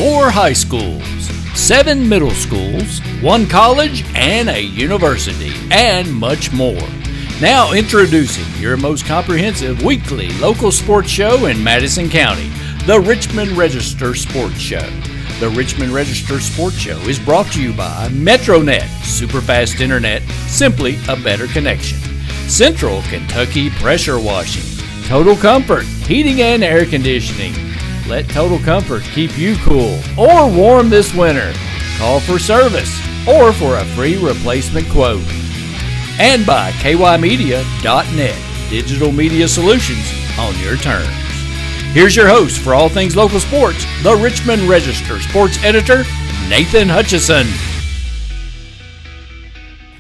4 high schools, 7 middle schools, 1 college, and a university, and much more. Now introducing your most comprehensive weekly local sports show in Madison County, the Richmond Register Sports Show. The Richmond Register Sports Show is brought to you by MetroNet, superfast internet, simply a better connection. Central Kentucky Pressure Washing, Total Comfort, heating and air conditioning. Let Total Comfort keep you cool or warm this winter. Call for service or for a free replacement quote. And by kymedia.net, digital media solutions on your terms. Here's your host for all things local sports, the Richmond Register sports editor, Nathan Hutchison.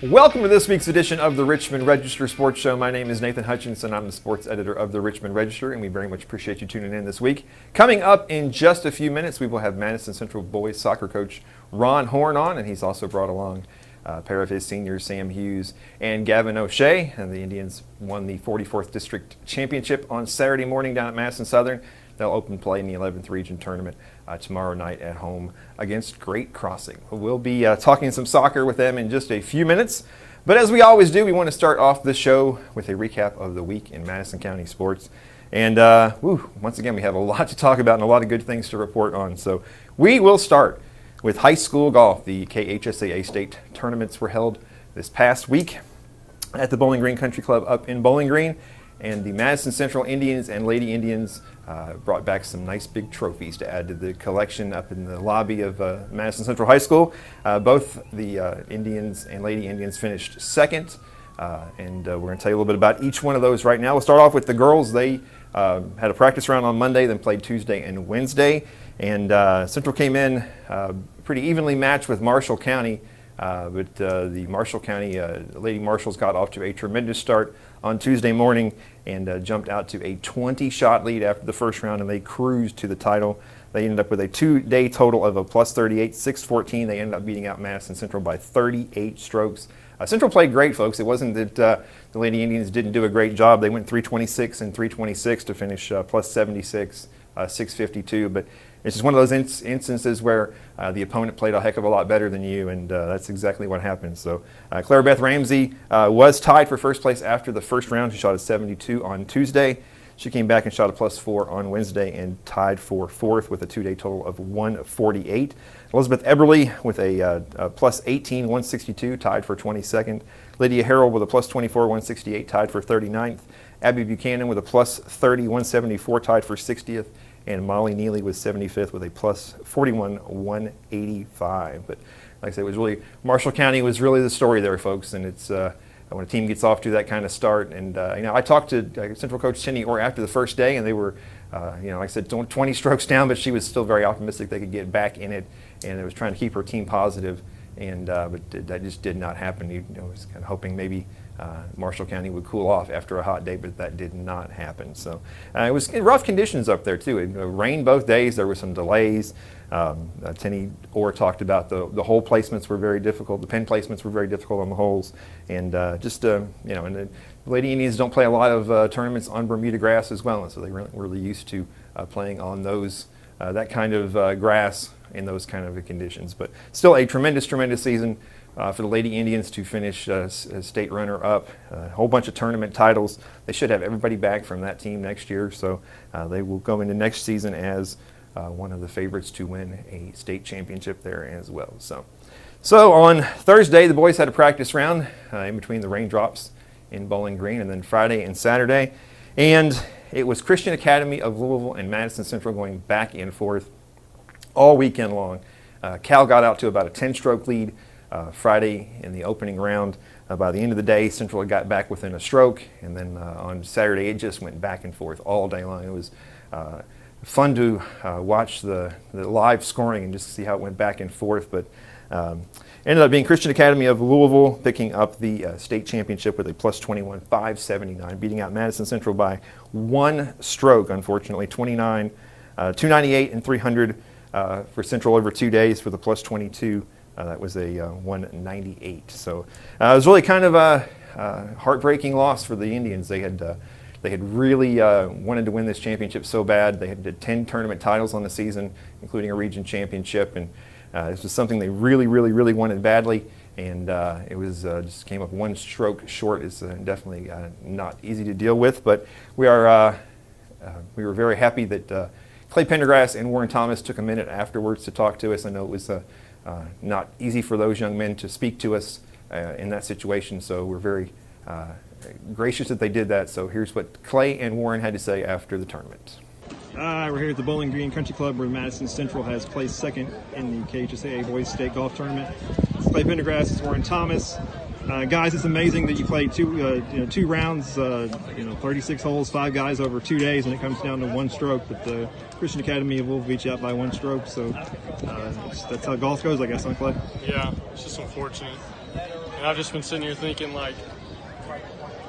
Welcome to this week's edition of the Richmond Register Sports Show. My name is Nathan Hutchinson. I'm the sports editor of the Richmond Register, and we very much appreciate you tuning in this week. Coming up in just a few minutes, we will have Madison Central boys soccer coach Ron Horn on, and he's also brought along a pair of his seniors, Sam Hughes and Gavin O'Shea. And the Indians won the 44th District Championship on Saturday morning down at Madison Southern. They'll open play in the 11th Region Tournament tomorrow night at home against Great Crossing. We'll be talking some soccer with them in just a few minutes. But as we always do, we want to start off the show with a recap of the week in Madison County sports. And once again, we have a lot to talk about and a lot of good things to report on. So we will start with high school golf. The KHSAA state tournaments were held this past week at the Bowling Green Country Club up in Bowling Green. And the Madison Central Indians and Lady Indians brought back some nice big trophies to add to the collection up in the lobby of Madison Central High School. Both the Indians and Lady Indians finished second. And we're going to tell you a little bit about each one of those right now. We'll start off with the girls. They had a practice round on Monday, then played Tuesday and Wednesday. And Central came in pretty evenly matched with Marshall County. But the Marshall County Lady Marshals got off to a tremendous start on Tuesday morning and jumped out to a 20-shot lead after the first round, and they cruised to the title. They ended up with a 2-day total of a plus 38, 6-14. They ended up beating out Madison Central by 38 strokes. Central played great, folks. It wasn't that the Lady Indians didn't do a great job. They went 326 and 326 to finish plus 76, 652. But it's just one of those instances where the opponent played a heck of a lot better than you, and that's exactly what happened. So Claire Beth Ramsey was tied for first place after the first round. She shot a 72 on Tuesday. She came back and shot a plus 4 on Wednesday and tied for fourth with a 2-day total of 148. Elizabeth Eberly with a plus 18, 162, tied for 22nd. Lydia Harrell with a plus 24, 168, tied for 39th. Abby Buchanan with a plus 30, 174, tied for 60th. And Molly Neely was 75th with a plus 41, 185. But like I said, it was really, Marshall County was really the story there, folks. And it's when a team gets off to that kind of start. And I talked to Central coach Cindy Orr after the first day, and they were, like I said, 20 strokes down, but she was still very optimistic they could get back in it. And it was trying to keep her team positive. And but that just did not happen. I was kind of hoping maybe Marshall County would cool off after a hot day, but that did not happen. So it was rough conditions up there too. It rained both days. There were some delays. Tenny Orr talked about the hole placements were very difficult. The pin placements were very difficult on the holes, and and the Lady Indians don't play a lot of tournaments on Bermuda grass as well, and so they weren't really used to playing on those that kind of grass in those kind of conditions. But still a tremendous season for the Lady Indians to finish as state runner-up. A whole bunch of tournament titles. They should have everybody back from that team next year, so they will go into next season as one of the favorites to win a state championship there as well. So on Thursday, the boys had a practice round in between the raindrops in Bowling Green, and then Friday and Saturday. And it was Christian Academy of Louisville and Madison Central going back and forth all weekend long. Cal got out to about a 10-stroke lead Friday in the opening round. By the end of the day, Central got back within a stroke, and then on Saturday it just went back and forth all day long. It was fun to watch the live scoring and just see how it went back and forth, but ended up being Christian Academy of Louisville picking up the state championship with a plus 21, 579, beating out Madison Central by one stroke, unfortunately, 29, 298 and 300 for Central over 2 days for the plus 22. That was a 198. So it was really kind of a heartbreaking loss for the Indians. They had They had really wanted to win this championship so bad. They had 10 tournament titles on the season, including a region championship, and this was something they really, really, really wanted badly. And it was just came up one stroke short. It's definitely not easy to deal with, but we were very happy that Clay Pendergrass and Warren Thomas took a minute afterwards to talk to us. I know it was not easy for those young men to speak to us in that situation, so we're very gracious that they did that. So here's what Clay and Warren had to say after the tournament. We're here at the Bowling Green Country Club where Madison Central has placed second in the KHSAA Boys State Golf Tournament. It's Clay Pendergrass, it's Warren Thomas. Guys, it's amazing that you played two rounds, 36 holes, 5 guys over 2 days, and it comes down to one stroke. But the Christian Academy of Louisville beat you out by one stroke, so that's how golf goes, I guess, huh, Clay? Yeah, it's just unfortunate. And I've just been sitting here thinking, like,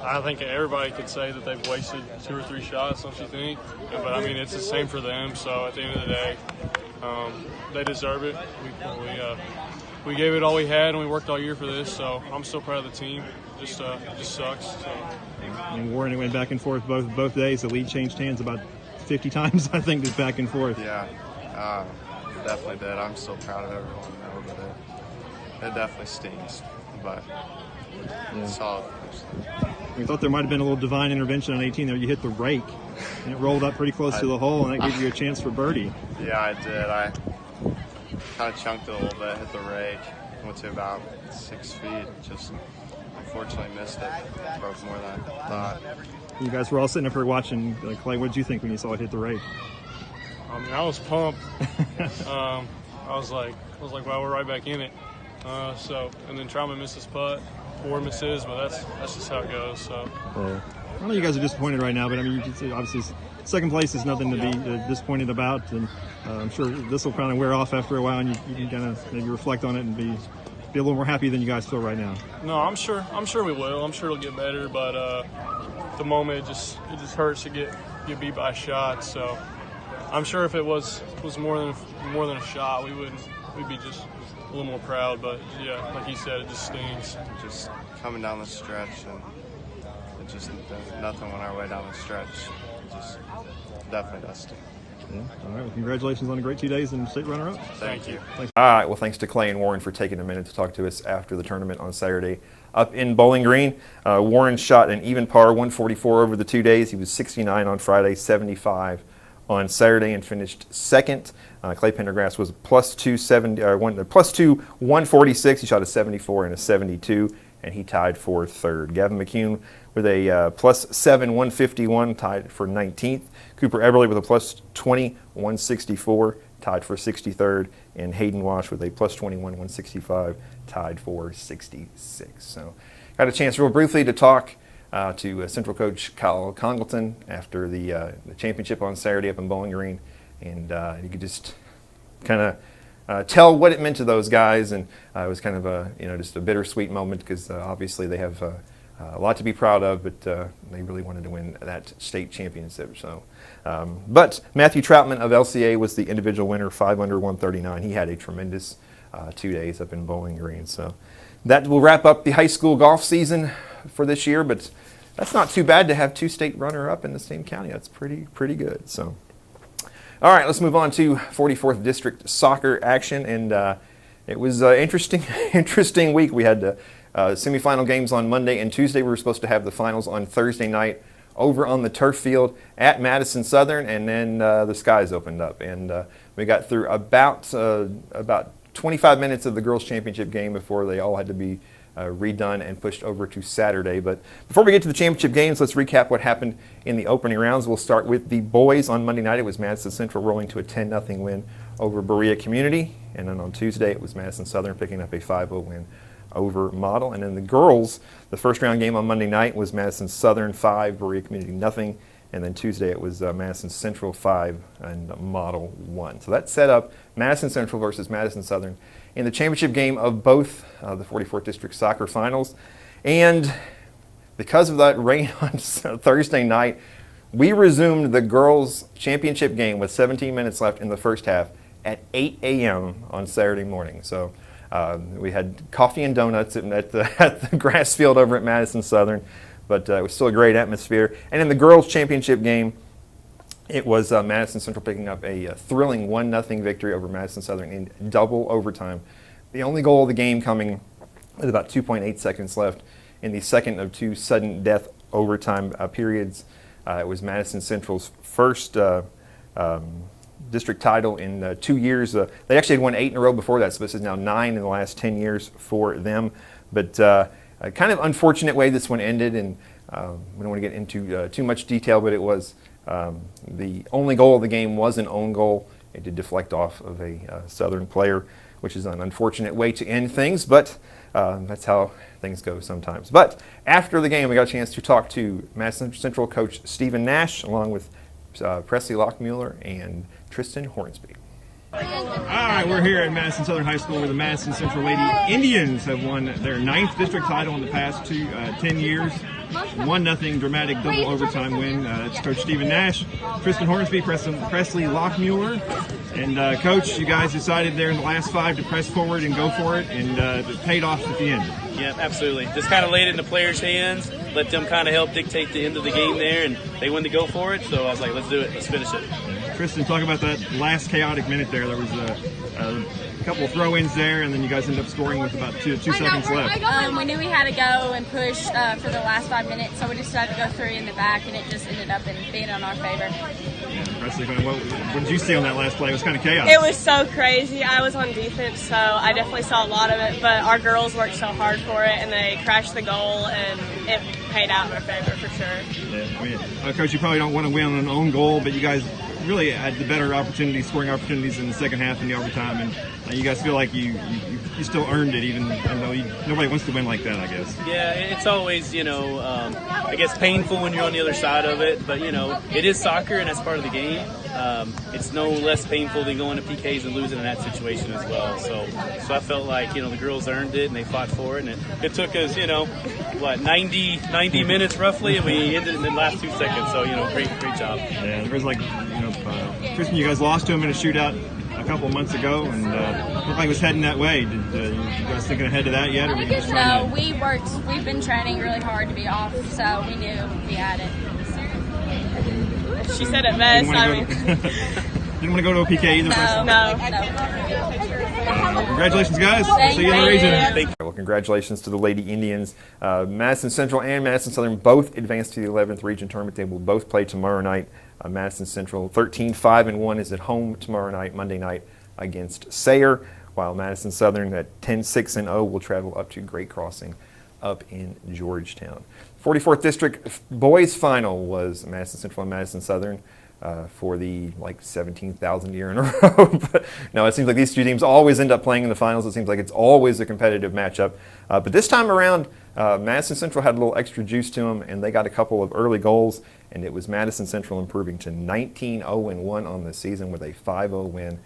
I think everybody could say that they've wasted 2 or 3 shots, don't you think? But, I mean, it's the same for them, so at the end of the day, they deserve it. We gave it all we had, and we worked all year for this, so I'm so proud of the team. It just sucks. So. And Warren, it went back and forth both days. The lead changed hands about 50 times, I think, just back and forth. Yeah, definitely did. I'm so proud of everyone, but it definitely stings, but it's solid. We thought there might have been a little divine intervention on 18 there. You hit the rake, and it rolled up pretty close to the hole, and that gave you a chance for birdie. Yeah, I did. I kind of chunked it a little bit, hit the rake, went to about 6 feet, just unfortunately missed it. Broke more than I thought. You guys were all sitting up here watching. Clay, what did you think when you saw it hit the rake? I mean, I was pumped. I was like, wow, we're right back in it. And then Trauma missed his putt. Warren missed his, but that's just how it goes. So. I know you guys are disappointed right now, but I mean, obviously second place is nothing to be disappointed about, and I'm sure this will kind of wear off after a while, and you can kind of maybe reflect on it and be a little more happy than you guys feel right now. No, I'm sure we will. I'm sure it'll get better, but at the moment it just hurts to get beat by a shot. So I'm sure if it was more than a shot, we'd be just a little more proud. But yeah, like you said, it just stings. Just coming down the stretch, and it just nothing went our way down the stretch. It just definitely does sting. Yeah. All right. Well, congratulations on a great 2 days and state runner-up. Thank you. Thanks. All right, well, thanks to Clay and Warren for taking a minute to talk to us after the tournament on Saturday up in Bowling Green. Warren shot an even par 144 over the 2 days. He was 69 on Friday, 75 on Saturday, and finished second. Clay Pendergrass was plus 146. He shot a 74 and a 72, and he tied for third. Gavin McCune with a plus 7 151, tied for 19th. Cooper Eberle with a plus 20 164, tied for 63rd. And Hayden Wash with a plus 21 165, tied for 66. So got a chance real briefly to talk to Central coach Kyle Congleton after the championship on Saturday up in Bowling Green, and you could just kind of tell what it meant to those guys, and it was kind of just a bittersweet moment because obviously they have a lot to be proud of, but they really wanted to win that state championship. So, but Matthew Troutman of LCA was the individual winner, 5 under 139. He had a tremendous 2 days up in Bowling Green. So that will wrap up the high school golf season for this year, but that's not too bad to have 2 state runner-up in the same county. That's pretty good. So, all right, let's move on to 44th District soccer action, and it was an interesting week. We had the semifinal games on Monday and Tuesday. We were supposed to have the finals on Thursday night over on the turf field at Madison Southern, and then the skies opened up, and we got through about 25 minutes of the girls' championship game before they all had to be redone and pushed over to Saturday. But before we get to the championship games, let's recap what happened in the opening rounds. We'll start with the boys. On Monday night, it was Madison Central rolling to a 10-0 win over Berea Community, and then on Tuesday, it was Madison Southern picking up a 5-0 win over Model. And then the girls, the first round game on Monday night was Madison Southern 5, Berea Community 0, and then Tuesday it was Madison Central 5 and Model 1. So that set up Madison Central versus Madison Southern in the championship game of both the 44th District soccer finals. And because of that rain on Thursday night, we resumed the girls' championship game with 17 minutes left in the first half at 8 a.m. on Saturday morning. So we had coffee and donuts at the grass field over at Madison Southern. but it was still a great atmosphere. And in the girls' championship game, it was Madison Central picking up a thrilling 1-0 victory over Madison Southern in double overtime. The only goal of the game coming with about 2.8 seconds left in the second of two sudden death overtime periods. It was Madison Central's first district title in 2 years. They actually had won 8 in a row before that, so this is now 9 in the last 10 years for them. But a kind of unfortunate way this one ended, and we don't want to get into too much detail, but it was the only goal of the game was an own goal. It did deflect off of a Southern player, which is an unfortunate way to end things, but that's how things go sometimes. But after the game, we got a chance to talk to Madison Central coach Stephen Nash, along with Presley Lockmuller and Tristan Hornsby. All right, we're here at Madison Southern High School where the Madison Central Lady Indians have won their 9th district title in the past 10 years. 1-0 dramatic double overtime win. It's Coach Stephen Nash, Tristan Hornsby, Presley Lockmuller. And Coach, you guys decided there in the last 5 to press forward and go for it, and it paid off at the end. Yeah, absolutely. Just kind of laid it in the players' hands, let them kind of help dictate the end of the game there, and they wanted to go for it, so I was like, let's do it, let's finish it. Tristan, talk about that last chaotic minute there. There was a couple of throw-ins there, and then you guys ended up scoring with about two seconds left. We knew we had to go and push for the last 5 minutes, so we decided to go 3 in the back, and it just ended up being in our favor. Yeah, Presley, what did you see on that last play? It was kind of chaos. It was so crazy. I was on defense, so I definitely saw a lot of it, but our girls worked so hard for it, and they crashed the goal, and it paid out in our favor for sure. Yeah, I mean, Coach, you probably don't want to win on an own goal, but you guys really had the better opportunities, scoring opportunities in the second half and the overtime, and you guys feel like you still earned it, even though nobody wants to win like that, I guess. Yeah, it's always, I guess painful when you're on the other side of it, but, it is soccer and that's part of the game. It's no less painful than going to PKs and losing in that situation as well. So I felt like, the girls earned it and they fought for it, and it took us, 90 minutes roughly, and we ended in the last 2 seconds. So, great job. Yeah, there was Tristan, you guys lost to him in a shootout a couple of months ago, and looked like it was heading that way. Did you guys thinking ahead to that yet? Or were you just No, we've been training really hard to be off, so we knew we had it. She said it best. Didn't want to go to a PK either. No. Congratulations, guys. See you in the region. Well, congratulations to the Lady Indians. Madison Central and Madison Southern both advanced to the 11th region tournament. They will both play tomorrow night. Madison Central 13-5-1 is at home tomorrow night, Monday night, against Sayre, while Madison Southern at 10-6-0 will travel up to Great Crossing up in Georgetown. 44th District boys final was Madison Central and Madison Southern for the 17,000th year in a row. But no, it seems like these two teams always end up playing in the finals. It seems like it's always a competitive matchup. But this time around, Madison Central had a little extra juice to them, and they got a couple of early goals, and it was Madison Central improving to 19-0-1 on the season with a 5-0 win.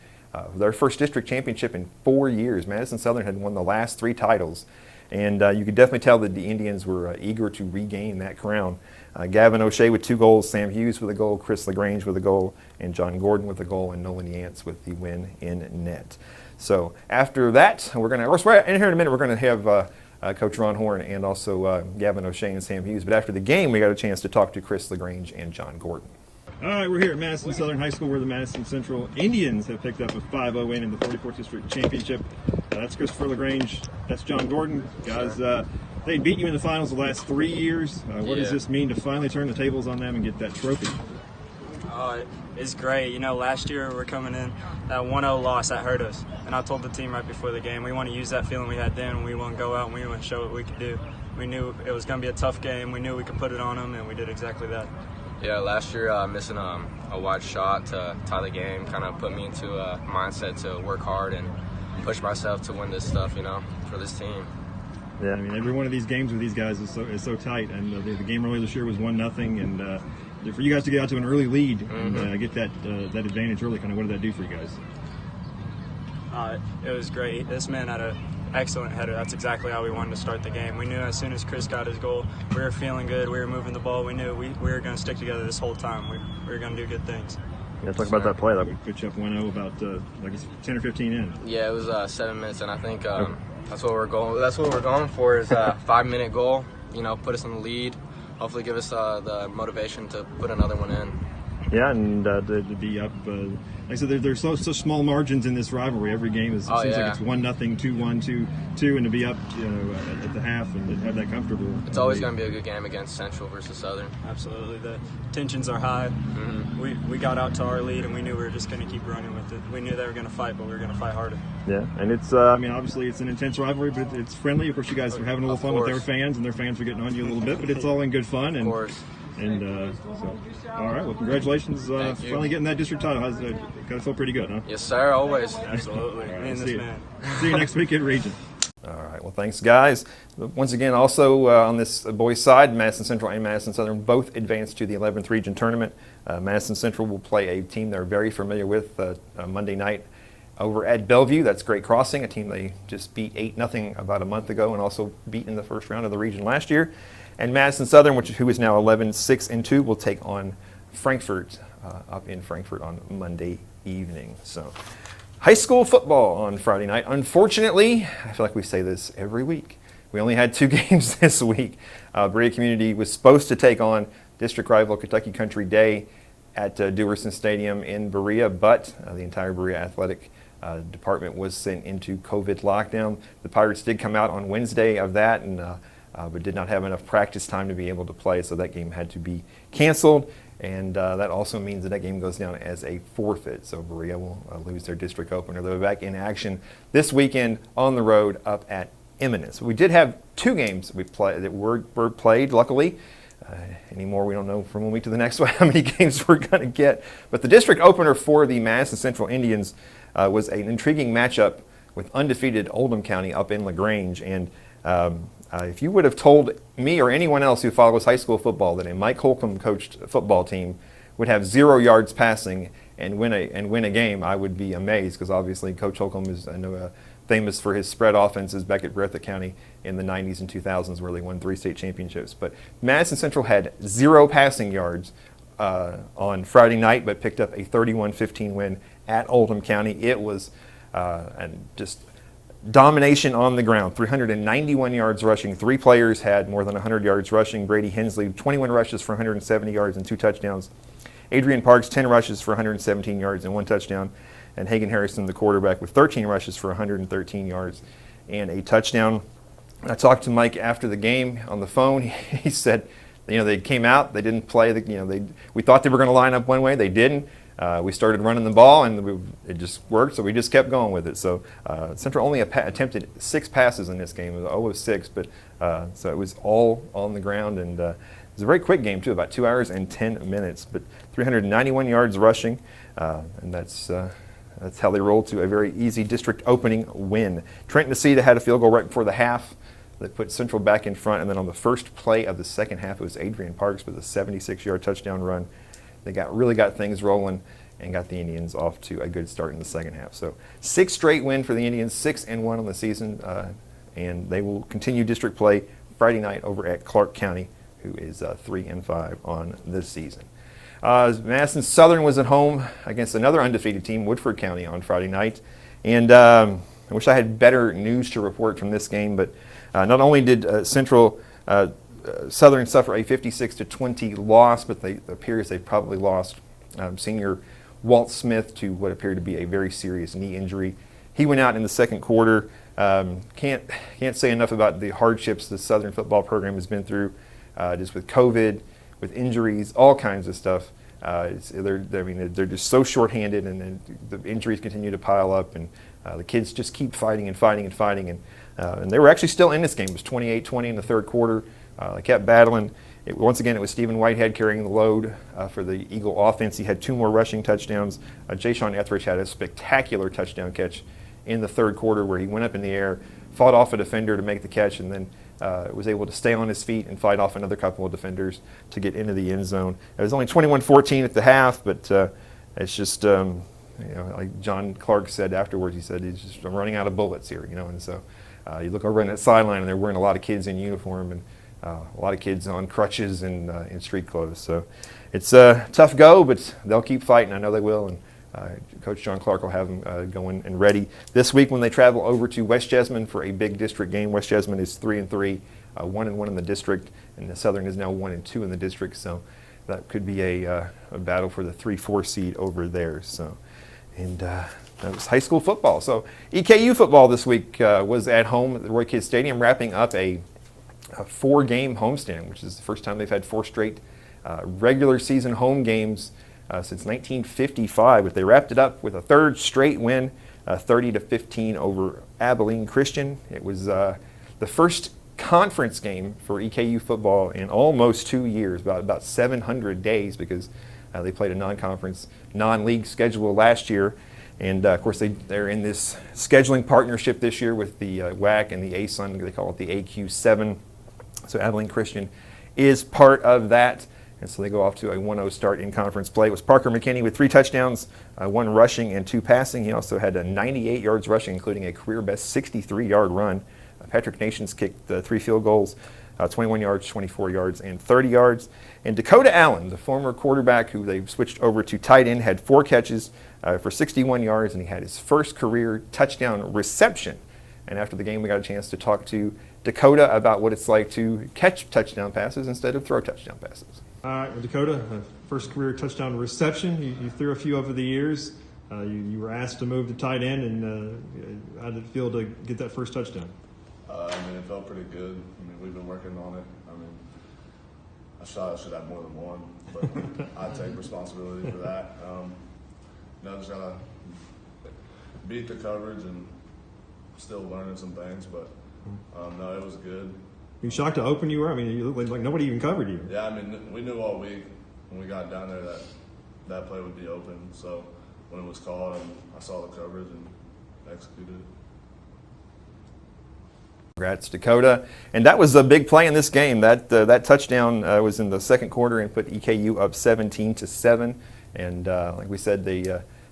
Their first district championship in 4 years. Madison Southern had won the last 3 titles. And you could definitely tell that the Indians were eager to regain that crown. Gavin O'Shea with 2 goals, Sam Hughes with a goal, Chris LaGrange with a goal, and John Gordon with a goal, and Nolan Yance with the win in net. So after that, we're in here in a minute, we're going to have Coach Ron Horn and also Gavin O'Shea and Sam Hughes. But after the game, we got a chance to talk to Chris LaGrange and John Gordon. All right, we're here at Madison Southern High School where the Madison Central Indians have picked up a 5-0 win in the 44th District Championship. That's Christopher LaGrange. That's John Gordon. Guys, they beat you in the finals the last 3 years. What does this mean to finally turn the tables on them and get that trophy? It's great. Last year we're coming in, that 1-0 loss, that hurt us. And I told the team right before the game, we want to use that feeling we had then, and we want to go out and we want to show what we could do. We knew it was going to be a tough game. We knew we could put it on them, and we did exactly that. Yeah, last year missing a wide shot to tie the game kind of put me into a mindset to work hard and push myself to win this stuff, for this team. Yeah, I mean, every one of these games with these guys is so tight, and the game earlier this year was 1-0, and for you guys to get out to an early lead and get that advantage early, kind of what did that do for you guys? It was great. This man had an excellent header. That's exactly how we wanted to start the game. We knew as soon as Chris got his goal, we were feeling good. We were moving the ball. We knew we were going to stick together this whole time. We were going to do good things. Yeah, talk about that play. That would put you up 1-0 about 10 or 15 in. Yeah, it was 7 minutes, and I think that's what we're going for is a 5-minute goal. Put us in the lead. hopefully give us the motivation to put another one in. Yeah, and to be up, like I said, there's so small margins in this rivalry. Every game seems like it's 1-0, 2-1, 2-2, and to be up, at the half and to have that comfortable. It's always going to be a good game against Central versus Southern. Absolutely, the tensions are high. Mm-hmm. We got out to our lead, and we knew we were just going to keep running with it. We knew they were going to fight, but we were going to fight harder. Yeah, and it's obviously it's an intense rivalry, but it's friendly. Of course, you guys are having a little fun with their fans, and their fans are getting on you a little bit, but it's all in good fun. And, of course. And so, all right. Well, congratulations. Finally getting that district title. Got to feel pretty good, huh? Yes, sir. Always. Absolutely. Right, see you next week at Region. All right. Well, thanks, guys. Once again, also on this boys' side, Madison Central and Madison Southern both advanced to the 11th Region Tournament. Madison Central will play a team they're very familiar with Monday night over at Bellevue. That's Great Crossing, a team they just beat 8-0 about a month ago and also beat in the first round of the region last year. And Madison Southern, who is now 11-6-2, will take on Frankfort up in Frankfort on Monday evening. So, high school football on Friday night. Unfortunately, I feel like we say this every week. We only had 2 games this week. Berea Community was supposed to take on district rival Kentucky Country Day at Dewerson Stadium in Berea, but the entire Berea athletic department was sent into COVID lockdown. The Pirates did come out on Wednesday of that, and but did not have enough practice time to be able to play, so that game had to be canceled. And that also means that game goes down as a forfeit. So Berea will lose their district opener. They'll be back in action this weekend on the road up at Eminence. We did have 2 games that were played, luckily. Anymore, we don't know from one week to the next one how many games we're going to get. But the district opener for the Madison Central Indians was an intriguing matchup with undefeated Oldham County up in LaGrange. And if you would have told me or anyone else who follows high school football that a Mike Holcomb coached football team would have 0 yards passing and win a game, I would be amazed, because obviously Coach Holcomb is famous for his spread offenses back at Breathitt County in the 90s and 2000s, where they won 3 state championships. But Madison Central had 0 passing yards on Friday night, but picked up a 31-15 win at Oldham County. It was just domination on the ground. 391 yards rushing. 3 players had more than 100 yards rushing. Brady Hensley, 21 rushes for 170 yards and 2 touchdowns. Adrian Parks, 10 rushes for 117 yards and 1 touchdown. And Hagan Harrison, the quarterback, with 13 rushes for 113 yards and a touchdown. I talked to Mike after the game on the phone. He said, they came out, they didn't play. We thought they were going to line up one way, they didn't. We started running the ball, and it just worked, so we just kept going with it. So Central only attempted 6 passes in this game. It was 0 of 6, but so it was all on the ground, and it was a very quick game, too, about 2 hours and 10 minutes. But 391 yards rushing, and that's how they rolled to a very easy district opening win. Trenton Nacita had a field goal right before the half that put Central back in front, and then on the first play of the second half, it was Adrian Parks with a 76-yard touchdown run. They really got things rolling and got the Indians off to a good start in the second half. So 6 straight win for the Indians, 6-1 on the season, and they will continue district play Friday night over at Clark County, who is 3-5 on this season. Madison Southern was at home against another undefeated team, Woodford County, on Friday night. And I wish I had better news to report from this game, but not only did Southern suffer a 56-20 loss, but it appears they probably lost senior Walt Smith to what appeared to be a very serious knee injury. He went out in the second quarter. Can't say enough about the hardships the Southern football program has been through, just with COVID, with injuries, all kinds of stuff. They're just so shorthanded, and the injuries continue to pile up, and the kids just keep fighting and fighting and fighting, and they were actually still in this game. It was 28-20 in the third quarter. They kept battling. Once again, it was Stephen Whitehead carrying the load for the Eagle offense. He had 2 more rushing touchdowns. Jay-Sean Etheridge had a spectacular touchdown catch in the third quarter, where he went up in the air, fought off a defender to make the catch, and then was able to stay on his feet and fight off another couple of defenders to get into the end zone. It was only 21-14 at the half, but it's just, like John Clark said afterwards, he said, I'm running out of bullets here, and so you look over on that sideline, and they're wearing a lot of kids in uniform, and a lot of kids on crutches and in street clothes. So it's a tough go, but they'll keep fighting. I know they will, and Coach John Clark will have them going and ready this week when they travel over to West Jessamine for a big district game. West Jessamine is 3-3, 1-1 in the district, and the Southern is now 1-2 in the district. So that could be a battle for the 3-4 seed over there. So, and that was high school football. So EKU football this week was at home at the Roy Kidd Stadium, wrapping up a 4-game homestand, which is the first time they've had 4 straight regular season home games since 1955. But they wrapped it up with a 3rd straight win, 30-15 over Abilene Christian. It was the first conference game for EKU football in almost 2 years, about 700 days, because they played a non-conference, non-league schedule last year. And of course, they're in this scheduling partnership this year with the WAC and the ASUN. They call it the AQ7. So Abilene Christian is part of that. And so they go off to a 1-0 start in conference play. It was Parker McKinney with 3 touchdowns, 1 rushing and 2 passing. He also had 98 yards rushing, including a career-best 63-yard run. Patrick Nations kicked 3 field goals, 21 yards, 24 yards, and 30 yards. And Dakota Allen, the former quarterback who they switched over to tight end, had 4 catches for 61 yards, and he had his first career touchdown reception. And after the game, we got a chance to talk to Dakota about what it's like to catch touchdown passes instead of throw touchdown passes. All right, well, Dakota, first career touchdown reception. You threw a few over the years. You were asked to move to tight end, and how did it feel to get that first touchdown? It felt pretty good. We've been working on it. I should have more than one, but I take responsibility for that. Just gotta beat the coverage and still learning some things, but no, it was good. You shocked how open you were? You looked like nobody even covered you. Yeah, we knew all week when we got down there that play would be open. So when it was called, and I saw the coverage and executed it. Congrats, Dakota. And that was a big play in this game. That touchdown was in the second quarter and put EKU up 17-7. And like we said, they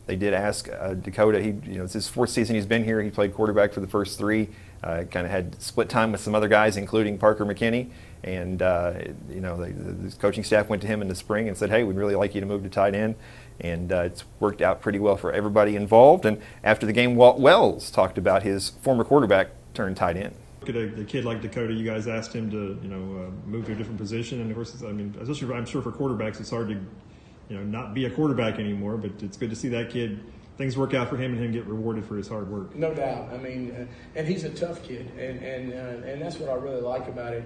did ask Dakota. It's his 4th season he's been here. He played quarterback for the first 3. Kind of had split time with some other guys, including Parker McKinney. And the coaching staff went to him in the spring and said, "Hey, we'd really like you to move to tight end." And it's worked out pretty well for everybody involved. And after the game, Walt Wells talked about his former quarterback turned tight end. Look at a kid like Dakota. You guys asked him to, move to a different position, and of course, especially I'm sure for quarterbacks, it's hard to, not be a quarterback anymore. But it's good to see that kid. Things work out for him, and him get rewarded for his hard work. No doubt. And he's a tough kid, and that's what I really like about it.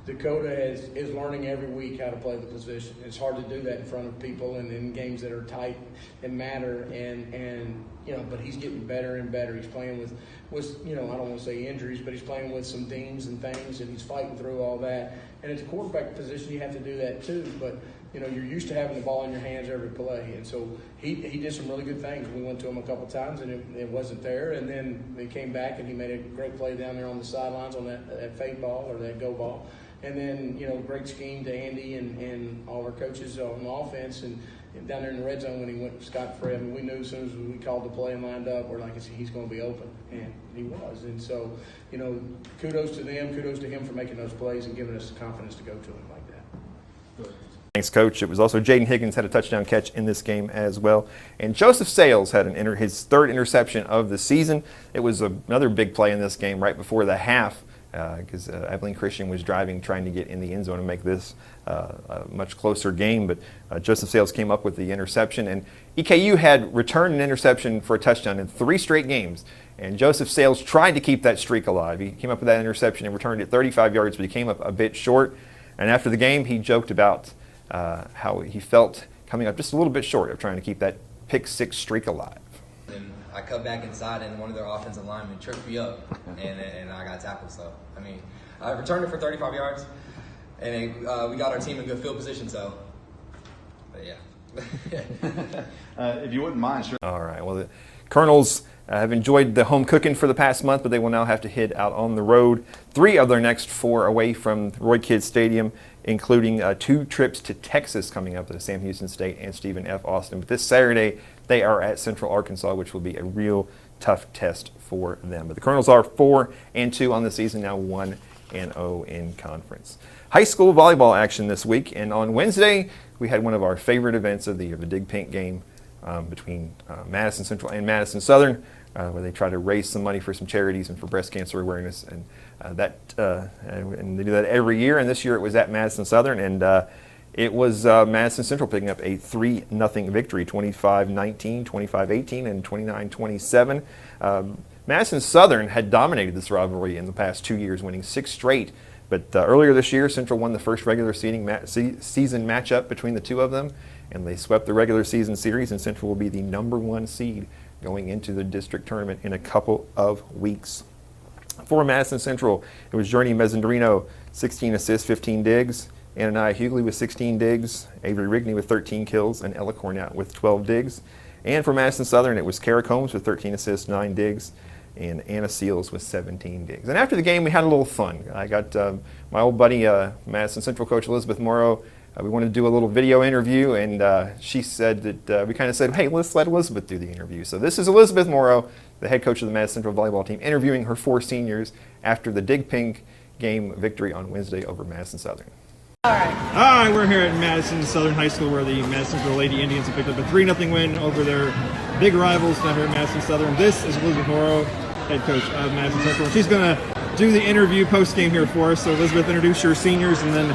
Dakota is learning every week how to play the position. It's hard to do that in front of people and in games that are tight and matter. And but he's getting better and better. He's playing with I don't want to say injuries, but he's playing with some dings and things, and he's fighting through all that. And at the quarterback position, you have to do that too. But you're used to having the ball in your hands every play, and so he did some really good things. We went to him a couple times, and it wasn't there, and then he came back and he made a great play down there on the sidelines on that fade ball or that go ball. And then, great scheme to Andy and all our coaches on offense. And down there in the red zone when he went scot-free, we knew as soon as we called the play and lined up, we're like, he's going to be open. And he was. And so, kudos to them, kudos to him for making those plays and giving us the confidence to go to him like that. Thanks, Coach. It was also Jaden Higgins had a touchdown catch in this game as well. And Joseph Sales had his 3rd interception of the season. It was another big play in this game right before the half, because Abilene Christian was driving, trying to get in the end zone and make this a much closer game. But Joseph Sales came up with the interception, and EKU had returned an interception for a touchdown in 3 straight games. And Joseph Sales tried to keep that streak alive. He came up with that interception and returned it 35 yards, but he came up a bit short. And after the game, he joked about how he felt coming up just a little bit short of trying to keep that pick 6 streak alive. And I cut back inside, and one of their offensive linemen tripped me up, and I got tackled. So, I returned it for 35 yards, and we got our team in good field position. So, but yeah. If you wouldn't mind, sure. All right. Well, the Colonels have enjoyed the home cooking for the past month, but they will now have to head out on the road. 3 of their next 4 away from Roy Kidd Stadium, including 2 trips to Texas coming up to Sam Houston State and Stephen F. Austin. But this Saturday, they are at Central Arkansas, which will be a real tough test for them. But the Colonels are 4-2 on the season, now 1-0 in conference. High school volleyball action this week, and on Wednesday, we had one of our favorite events of the year, the Dig Pink game between Madison Central and Madison Southern, where they try to raise some money for some charities and for breast cancer awareness. And and they do that every year, and this year it was at Madison Southern, and it was Madison Central picking up a 3-0 victory, 25-19, 25-18, and 29-27. Madison Southern had dominated this rivalry in the past 2 years, winning 6 straight. But earlier this year, Central won the first regular season matchup between the two of them, and they swept the regular season series, and Central will be the #1 seed going into the district tournament in a couple of weeks. For Madison Central, it was Journey Mezzandrino, 16 assists, 15 digs, Ananiah Hughley with 16 digs, Avery Rigney with 13 kills, and Ella Cornett with 12 digs. And for Madison Southern, it was Kara Combs with 13 assists, 9 digs, and Anna Seals with 17 digs. And after the game, we had a little fun. I got my old buddy, Madison Central coach Elizabeth Morrow. We wanted to do a little video interview, and she said that we kind of said, hey, let's let Elizabeth do the interview. So this is Elizabeth Morrow, the head coach of the Madison Central volleyball team, interviewing her 4 seniors after the Dig Pink game victory on Wednesday over Madison Southern. All right, we're here at Madison Southern High School, where the Madison Central Lady Indians have picked up a 3-0 win over their big rivals down here at Madison Southern. This is Elizabeth Morrow, head coach of Madison Central. She's going to do the interview post-game here for us. So Elizabeth, introduce your seniors and then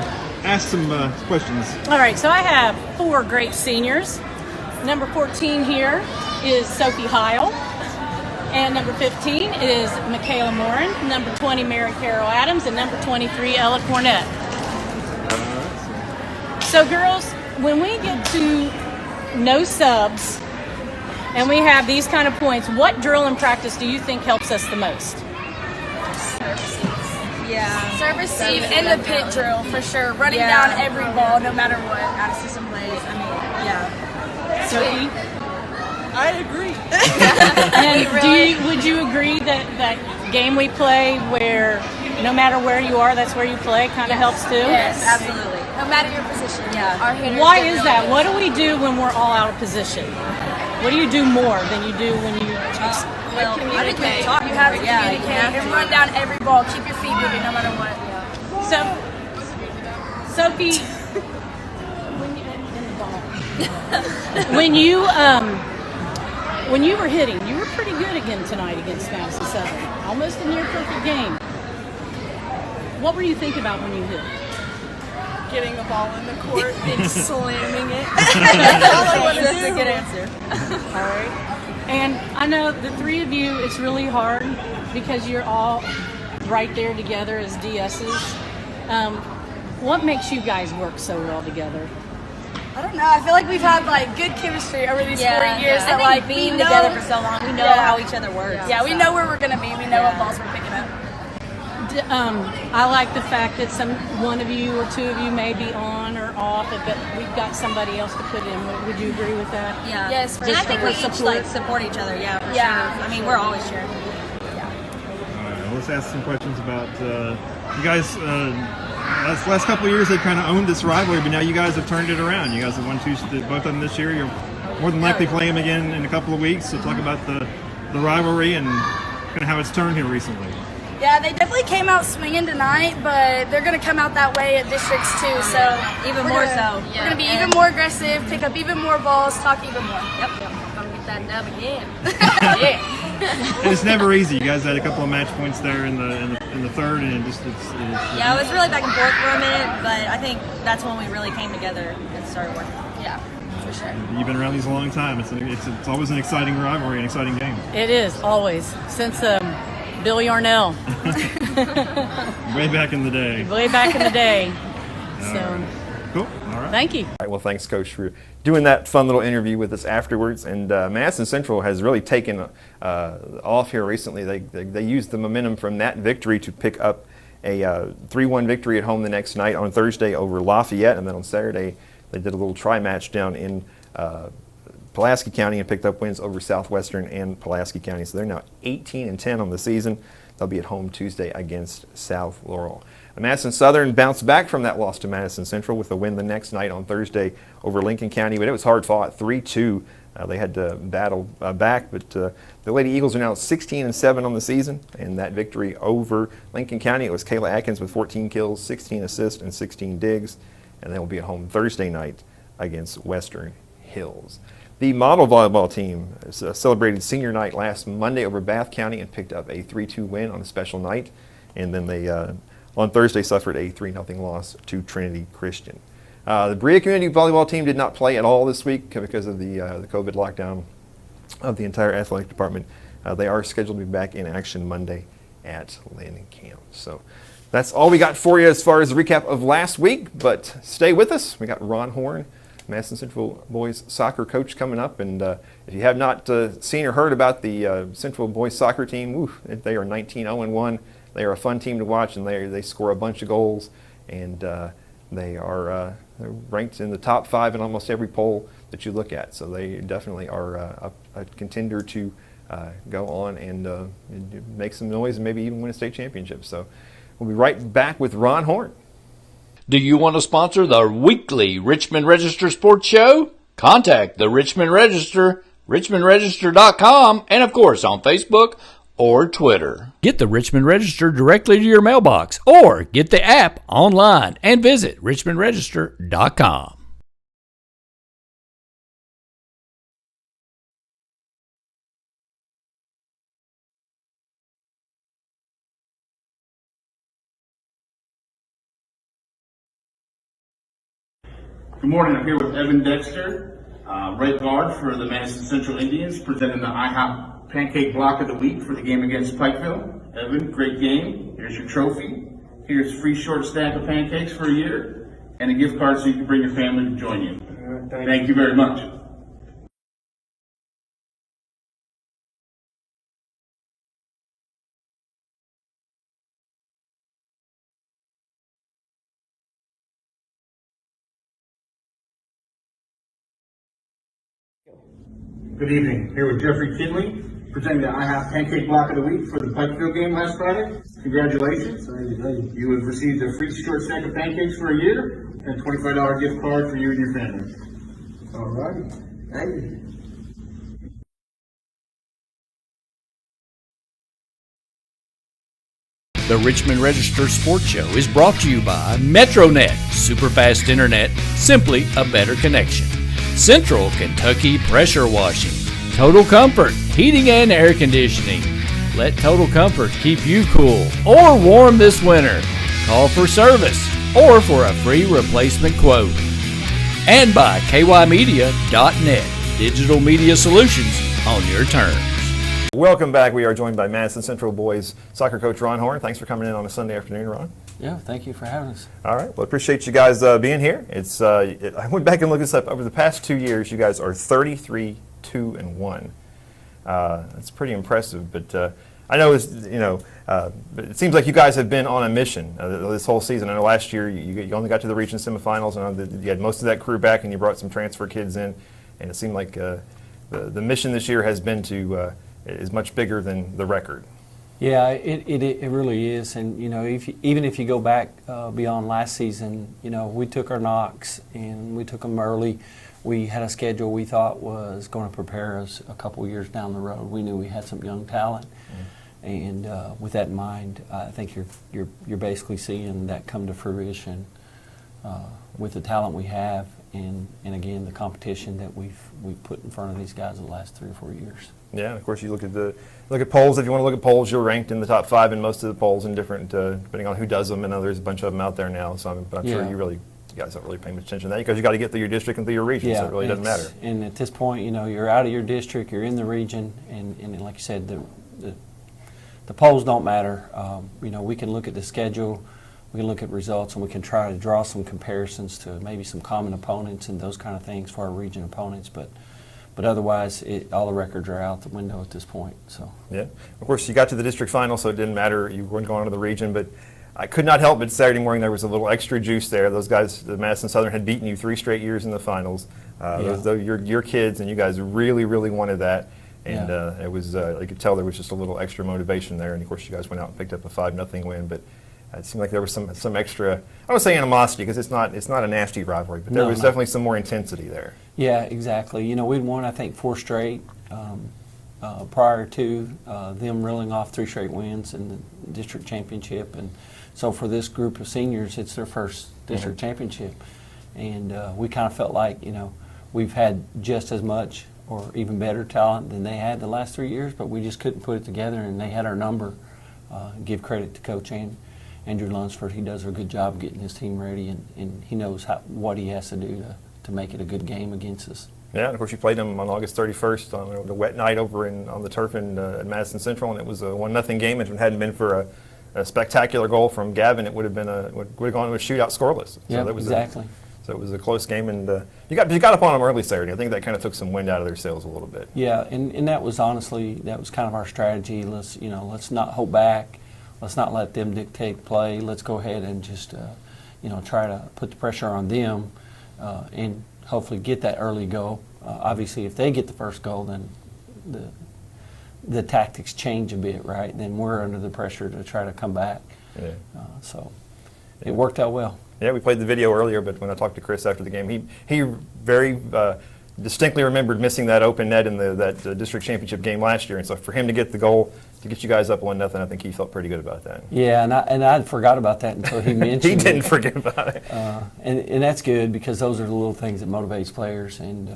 ask some questions. All right, so I have 4 great seniors. Number 14 here is Sophie Heil. And number 15 is Michaela Morin. Number 20, Mary Carol Adams. And number 23, Ella Cornett. So girls, when we get to no subs and we have these kind of points, what drill and practice do you think helps us the most? Yeah. Service receive and the pit drill for sure. Running down every ball, no matter what. Out of system plays. I mean, yeah. Sophie? I agree. And would you agree that game we play where no matter where you are, that's where you play kind of helps too? Yes, absolutely. No matter your position. Yeah. Our hitters Why is that? What do we do when we're all out of position? What do you do more than you do when you well, communicate? You have to communicate and run down every ball. Keep your feet moving no matter what. So, Sophie, when you were hitting, you were pretty good again tonight against Madison Southern. Almost a near perfect game. What were you thinking about when you hit? Getting the ball in the court and slamming it. That's a good answer. All right. And I know the 3 of you, it's really hard because you're all right there together as DSs. What makes you guys work so well together? I don't know. I feel like we've had like good chemistry over these 4 years. I think being together for so long, we know how each other works. Yeah, we know where we're going to be. We know what balls we're picking up. I like the fact that one of you or 2 of you may be on or off, but we've got somebody else to put in. Would you agree with that? Yeah. Yes. And I think we each support each other. Yeah. For sure. I mean, we're always cheering. All right, well, let's ask some questions about you guys. Last couple of years, they've kind of owned this rivalry, but now you guys have turned it around. You guys have won both of them this year. You're more than likely playing them again in a couple of weeks. So talk about the rivalry and kind of how it's turned here recently. Yeah, they definitely came out swinging tonight, but they're going to come out that way at districts too. So even more so. We're going to be even more aggressive, pick up even more balls, talk even more. Yep. Gonna get that dub again. Yeah. And it's never easy. You guys had a couple of match points there in the third, and it was really back and forth for a minute, but I think that's when we really came together and started working. Yeah, for sure. You've been around these a long time. It's always an exciting rivalry, an exciting game. It is always since Bill Yarnell. Way back in the day. Way back in the day. So. Right. Cool. All right. Thank you. All right, well, thanks, Coach, for doing that fun little interview with us afterwards. And Madison Central has really taken off here recently. They used the momentum from that victory to pick up a 3-1 victory at home the next night on Thursday over Lafayette. And then on Saturday, they did a little tri-match down in Pulaski County and picked up wins over Southwestern and Pulaski County. So they're now 18-10 on the season. They'll be at home Tuesday against South Laurel. Madison Southern bounced back from that loss to Madison Central with a win the next night on Thursday over Lincoln County, but it was hard fought, 3-2. They had to battle back, but the Lady Eagles are now 16-7 on the season, and that victory over Lincoln County, it was Kayla Atkins with 14 kills, 16 assists, and 16 digs, and they will be at home Thursday night against Western Hills. The model volleyball team celebrated senior night last Monday over Bath County and picked up a 3-2 win on a special night. and then they on Thursday suffered a 3-0 loss to Trinity Christian. The Berea community volleyball team did not play at all this week because of the COVID lockdown of the entire athletic department. They are scheduled to be back in action Monday at Landing Camp. So that's all we got for you as far as the recap of last week, but stay with us. We got Ron Horn, Madison Central boys soccer coach, coming up, and if you have not seen or heard about the Central boys soccer team, they are 19-0-1. They are a fun team to watch, and they score a bunch of goals, and they are ranked in the top 5 in almost every poll that you look at. So they definitely are a contender to go on and make some noise and maybe even win a state championship. So we'll be right back with Ron Horn. Do you want to sponsor the weekly Richmond Register Sports Show? Contact the Richmond Register, richmondregister.com, and of course on Facebook or Twitter. Get the Richmond Register directly to your mailbox or get the app online and visit richmondregister.com. Good morning, I'm here with Evan Dexter, right guard for the Madison Central Indians, presenting the IHOP Pancake Block of the Week for the game against Pikeville. Evan, great game. Here's your trophy. Here's free short stack of pancakes for a year, and a gift card so you can bring your family to join you. Thank you very much. Good evening. Here with Jeffrey Kinley, presenting the IHOP Pancake Block of the Week for the Pikeville game last Friday. Congratulations. You have received a free short stack of pancakes for a year and a $25 gift card for you and your family. All right. Thank you. The Richmond Register Sports Show is brought to you by MetroNet, superfast internet, simply a better connection. Central Kentucky Pressure Washing, Total Comfort, heating and air conditioning. Let Total Comfort keep you cool or warm this winter. Call for service or for a free replacement quote. And by KYmedia.net, digital media solutions on your terms. Welcome back. We are joined by Madison Central boys soccer coach Ron Horn. Thanks for coming in on a Sunday afternoon, Ron. Yeah, thank you for having us. All right. Well, appreciate you guys being here. I went back and looked this up. Over the past 2 years, you guys are 33-2-1. That's pretty impressive. But I know but it seems like you guys have been on a mission this whole season. I know last year you only got to the region semifinals, and you had most of that crew back, and you brought some transfer kids in, and it seemed like the mission this year has been to is much bigger than the record. Yeah, it really is, and even if you go back beyond last season, we took our knocks and we took them early. We had a schedule we thought was going to prepare us a couple years down the road. We knew we had some young talent, and with that in mind, I think you're basically seeing that come to fruition with the talent we have, and again the competition that we've put in front of these guys the last 3 or 4 years. Yeah, and of course you look at polls. If you want to look at polls, you're ranked in the top 5 in most of the polls, in different depending on who does them. And there's a bunch of them out there now. So I'm sure you guys aren't really paying much attention to that because you got to get through your district and through your region. So it really doesn't matter. And at this point, you're out of your district, you're in the region, and like you said, the polls don't matter. We can look at the schedule, we can look at results, and we can try to draw some comparisons to maybe some common opponents and those kind of things for our region opponents, but otherwise, all the records are out the window at this point. So yeah, of course, you got to the district final, so it didn't matter. You weren't going to the region, but I could not help but Saturday morning there was a little extra juice there. Those guys, the Madison Southern, had beaten you 3 straight years in the finals. Your kids, and you guys really, really wanted that. And it was, you could tell there was just a little extra motivation there. And of course, you guys went out and picked up a 5-0 win, but it seemed like there was some extra, I would say animosity, because it's not a nasty rivalry, but there was definitely some more intensity there. Yeah, exactly. We'd won, I think, 4 straight prior to them reeling off 3 straight wins in the district championship. And so for this group of seniors, it's their first district championship. And we kind of felt like, we've had just as much or even better talent than they had the last 3 years, but we just couldn't put it together, and they had our number give credit to Coach Andrew Lunsford. He does a good job getting his team ready, and he knows what he has to do to make it a good game against us. Yeah, and of course you played them on August 31st on the wet night over on the turf at Madison Central, and it was a 1-0 game. If it hadn't been for a spectacular goal from Gavin, it would have gone to a shootout scoreless. Yeah, exactly. So it was a close game, and you got up on them early Saturday. I think that kind of took some wind out of their sails a little bit. Yeah, and that was honestly kind of our strategy. Let's not hold back. Let's not let them dictate play. Let's go ahead and just try to put the pressure on them and hopefully get that early goal. Obviously, if they get the first goal, then the tactics change a bit, right? Then we're under the pressure to try to come back. Yeah. So it worked out well. Yeah, we played the video earlier, but when I talked to Chris after the game, he very distinctly remembered missing that open net in that district championship game last year, and so for him to get the goal to get you guys up 1-0, I think he felt pretty good about that. Yeah, and I forgot about that until he mentioned he didn't forget about it. And that's good because those are the little things that motivates players. And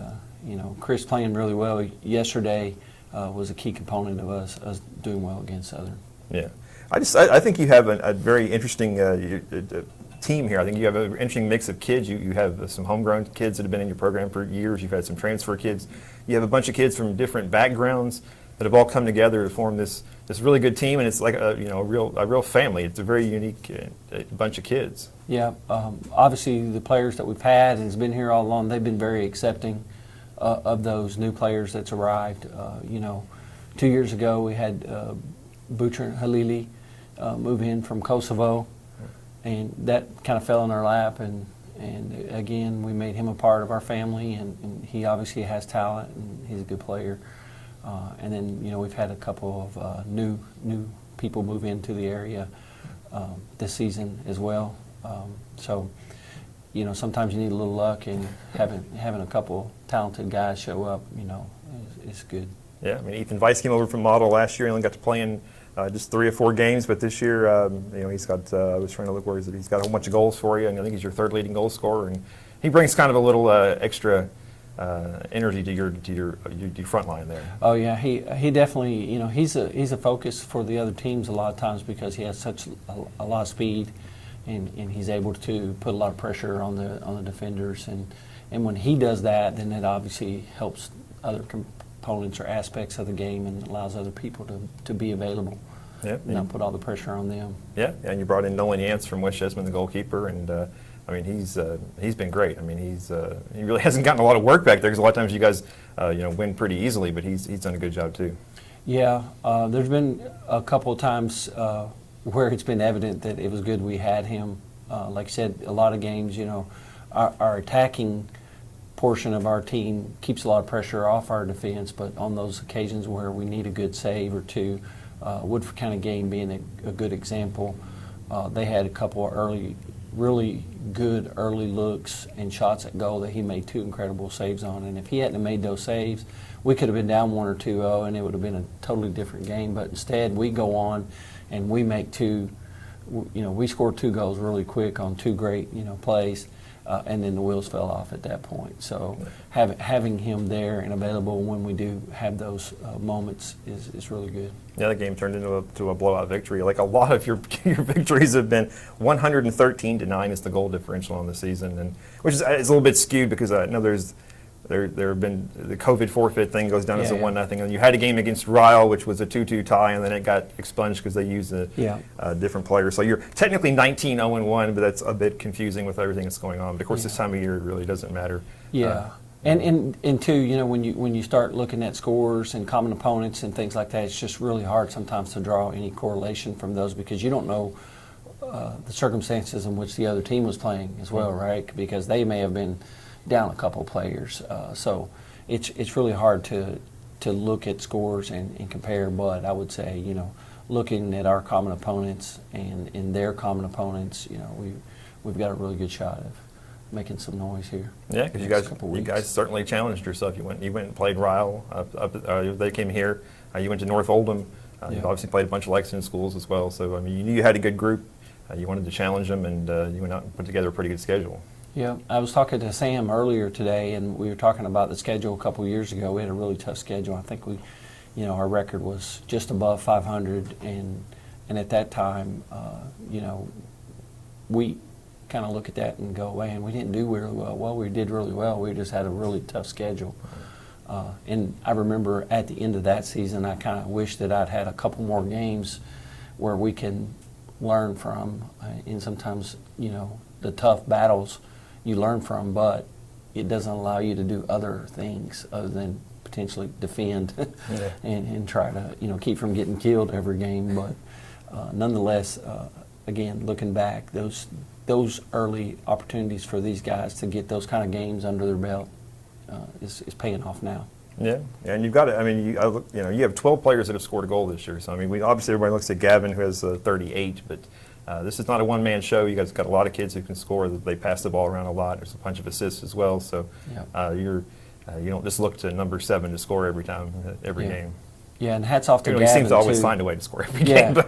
Chris playing really well yesterday was a key component of us doing well against Southern. Yeah, I think you have a very interesting team here. I think you have an interesting mix of kids. You have some homegrown kids that have been in your program for years. You've had some transfer kids. You have a bunch of kids from different backgrounds that have all come together to form this really good team, and it's like a real family. It's a very unique bunch of kids. Yeah, obviously the players that we've had and has been here all along, they've been very accepting of those new players that's arrived. 2 years ago we had Butcher Halili move in from Kosovo, and that kind of fell in our lap, and again we made him a part of our family, and he obviously has talent and he's a good player. And then we've had a couple of new people move into the area this season as well. So sometimes you need a little luck, and having a couple talented guys show up, is good. Yeah, I mean Ethan Weiss came over from Model last year. He only got to play in just 3 or 4 games, but this year, he's got. I was trying to look where he's at. He's got a whole bunch of goals for you, and I think he's your 3rd leading goal scorer, and he brings kind of a little extra energy to your front line there. Oh yeah, he definitely he's a focus for the other teams a lot of times because he has such a lot of speed, and he's able to put a lot of pressure on the defenders, and when he does that, then it obviously helps other components or aspects of the game and allows other people to be available. Yeah, not put all the pressure on them. Yeah, and you brought in Nolan Yance from West Jessamine, the goalkeeper, and he's been great. I mean, he really hasn't gotten a lot of work back there because a lot of times you guys win pretty easily, but he's done a good job too. Yeah, there's been a couple of times where it's been evident that it was good we had him. Like I said, a lot of games, our attacking portion of our team keeps a lot of pressure off our defense, but on those occasions where we need a good save or two, Woodford County game being a good example, they had a couple of really good early looks and shots at goal that he made 2 incredible saves on. And if he hadn't made those saves, we could have been down 1 or 2-0, and it would have been a totally different game. But instead, we go on and we make 2. We scored 2 goals really quick on 2 great plays, and then the wheels fell off at that point. So having him there and available when we do have those moments is really good. Yeah, the game turned into a blowout victory. Like a lot of your victories have been 113-9 is the goal differential on the season, and which is a little bit skewed because I know there have been the COVID forfeit thing goes down as a 1-0, and you had a game against Ryle which was a 2-2 tie, and then it got expunged because they used a different player. So you're technically 19-0-1, but that's a bit confusing with everything that's going on. But of course, this time of year it really doesn't matter. Yeah. And too, when you start looking at scores and common opponents and things like that, it's just really hard sometimes to draw any correlation from those because you don't know the circumstances in which the other team was playing as well, right? Because they may have been down a couple of players, so it's really hard to look at scores and compare. But I would say, looking at our common opponents and in their common opponents, we've got a really good shot of making some noise here. Yeah, because you guys certainly challenged yourself. You went and played Ryle. They came here. You went to North Oldham. You obviously played a bunch of Lexington schools as well. So I mean, you knew you had a good group. You wanted to challenge them, and you went out and put together a pretty good schedule. Yeah, I was talking to Sam earlier today, and we were talking about the schedule a couple of years ago. We had a really tough schedule. I think our record was just above 500, and and at that time, we kind of look at that and go, man, we didn't do really well. Well, we did really well. We just had a really tough schedule. And I remember at the end of that season, I kind of wished that I'd had a couple more games where we can learn from. And sometimes, the tough battles you learn from, but it doesn't allow you to do other things other than potentially defend and try to, keep from getting killed every game. But nonetheless, again, looking back, those early opportunities for these guys to get those kind of games under their belt is paying off now. Yeah, and you've got it. I mean, you have 12 players that have scored a goal this year. So I mean, obviously everybody looks at Gavin, who has 38, but this is not a one-man show. You guys got a lot of kids who can score. They pass the ball around a lot. There's a bunch of assists as well. So you don't just look to number 7 to score every time, every game. Yeah, and hats off to Gavin, he seems to always too. find a way to score every game.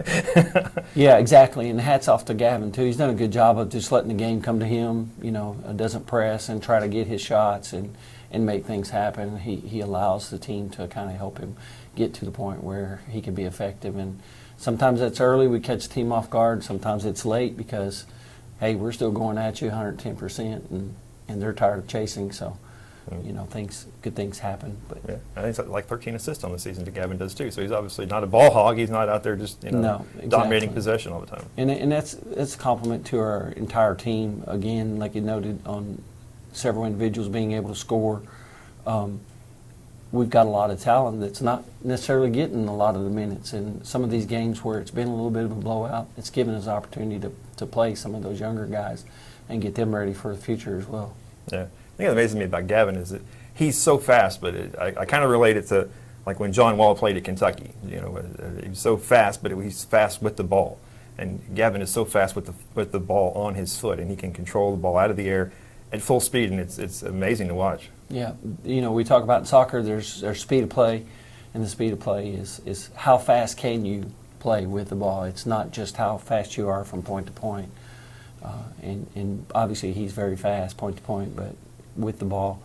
Yeah, exactly. And hats off to Gavin, too. He's done a good job of just letting the game come to him, doesn't press and try to get his shots and make things happen. He allows the team to kind of help him get to the point where he can be effective. And sometimes that's early. We catch the team off guard. Sometimes it's late because, hey, we're still going at you 110%, and they're tired of chasing. So, good things happen. But yeah, I think it's like 13 assists on the season that Gavin does too. So he's obviously not a ball hog. He's not out there just dominating possession all the time. And that's a compliment to our entire team. Again, like you noted on several individuals being able to score. We've got a lot of talent that's not necessarily getting a lot of the minutes. And some of these games where it's been a little bit of a blowout, it's given us an opportunity to play some of those younger guys and get them ready for the future as well. Yeah. The thing that amazes me about Gavin is that he's so fast, but I kind of relate it to like when John Wall played at Kentucky. He's so fast, but he's fast with the ball. And Gavin is so fast with the ball on his foot, and he can control the ball out of the air at full speed, and it's amazing to watch. Yeah, we talk about in soccer, there's speed of play, and the speed of play is how fast can you play with the ball. It's not just how fast you are from point to point. And obviously he's very fast point to point, but with the ball